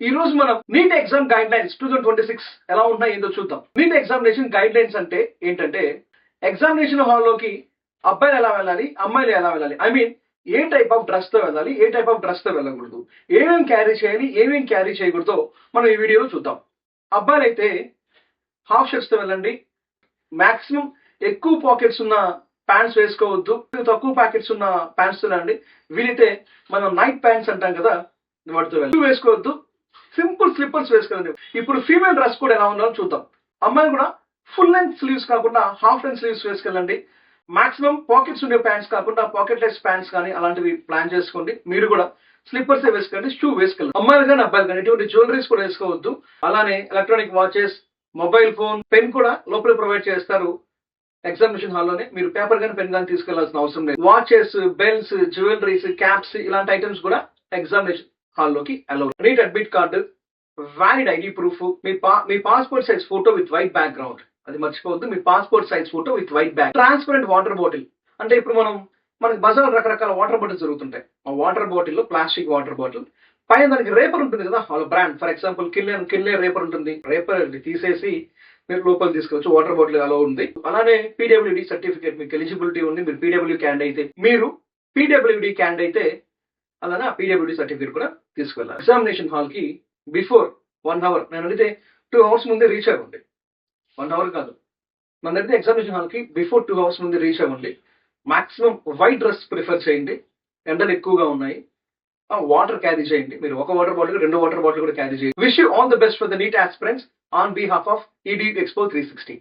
ఈ రోజు మనం నీట్ ఎగ్జామ్ గైడ్ లైన్స్ 2026 ఎలా ఉన్నాయి ఏందో చూద్దాం. నీట్ ఎగ్జామినేషన్ గైడ్ లైన్స్ అంటే ఏంటంటే ఎగ్జామినేషన్ హాల్లోకి అబ్బాయిలు ఎలా వెళ్ళాలి, అమ్మాయిలు ఎలా వెళ్ళాలి, I mean A type of dress తో వెళ్ళాలి, ఏ టైప్ ఆఫ్ డ్రెస్ తో వెళ్ళకూడదు, ఏమేమి క్యారీ చేయాలి, ఏమేమి క్యారీ చేయకూడదో మనం ఈ వీడియోలో చూద్దాం. అబ్బాయిలు అయితే హాఫ్ షర్ట్స్ తో వెళ్ళండి. మాక్సిమం ఎక్కువ పాకెట్స్ ఉన్న ప్యాంట్స్ వేసుకోవద్దు, తక్కువ ప్యాకెట్స్ ఉన్న ప్యాంట్స్ వెళ్ళండి. వీలైతే మనం నైట్ ప్యాంట్స్ అంటాం కదా, వాటితో వెళ్ళి వేసుకోవద్దు. సింపుల్ స్లిప్పర్స్ వేసుకోండి. ఇప్పుడు ఫీమేల్ డ్రెస్ కూడా ఎలా ఉందో చూద్దాం. అమ్మాయిలు కూడా ఫుల్ లెంత్ స్లీవ్స్ కాకుండా హాఫ్ లెంత్ స్లీవ్స్ వేసుకెళ్ళండి. మాక్సిమం పాకెట్స్ ఉండే ప్యాంట్స్ కాకుండా పాకెట్ లెస్ ప్యాంట్స్ కానీ అలాంటివి ప్లాన్ చేసుకోండి. మీరు కూడా స్లిప్పర్స్ వేసుకోండి, షూ వేసుకెళ్ళండి. అమ్మాయిలు కానీ అబ్బాయిలు కానీ ఎటువంటి జ్యువెలరీస్ కూడా వేసుకోవద్దు. అలానే electronic watches, mobile phone, pen కూడా లోపల ప్రొవైడ్ చేస్తారు. ఎగ్జామినేషన్ హాల్లోనే మీరు పేపర్ కానీ పెన్ కానీ తీసుకెళ్లాల్సిన అవసరం లేదు. వాచెస్, బెల్ట్స్, జ్యువెలరీస్, క్యాప్స్ ఇలాంటి ఐటమ్స్ కూడా ఎగ్జామినేషన్ హాల్లోకి allow. NEET admit card, valid ID proof, మీ passport size photo with white background, అది మర్చిపోవద్దు. మీ passport size photo with white back. Transparent water bottle, అంటే ఇప్పుడు మనకి బజార్ రకరకాల వాటర్ బాటిల్స్ జరుగుతుంటాయి. ఆ వాటర్ బాటిల్ లో ప్లాస్టిక్ వాటర్ బాటిల్ పైన దానికి రేపర్ ఉంటుంది కదా, వాళ్ళ brand. For example Kinley wrapper ఉంటుంది. రేపర్ తీసేసి మీరు లోపల తీసుకోవచ్చు. వాటర్ బాటిల్ అలా ఉంది. అలానే పీడబ్ల్యూడి సర్టిఫికేట్, మీకు ఎలిజిబిలిటీ ఉంది. మీరు పీడబ్ల్యూ క్యాండ్ అయితే అలానే ఆ పీడబ్ల్యూడి సర్టిఫికేట్ కూడా తీసుకెళ్ళాలి. ఎగ్జామినేషన్ హాల్ కి బిఫోర్ 1 hour, నేను అడిగితే 2 hours ముందే రీచ్ అవ్వండి. 1 hour కాదు, మన దగ్గర ఎగ్జామినేషన్ హాల్ కి బిఫోర్ 2 hours ముందే రీచ్ అవ్వండి. మాక్సిమం వైట్ డ్రెస్ ప్రిఫర్ చేయండి. ఎండలు ఎక్కువగా ఉన్నాయి. వాటర్ క్యారీ చేయండి. మీరు ఒక వాటర్ బాటిల్ 2 వాటర్ బాటిల్ కూడా క్యారీ చేయండి. Wish you all the best for the neat aspirants on behalf of EDU Expo 360.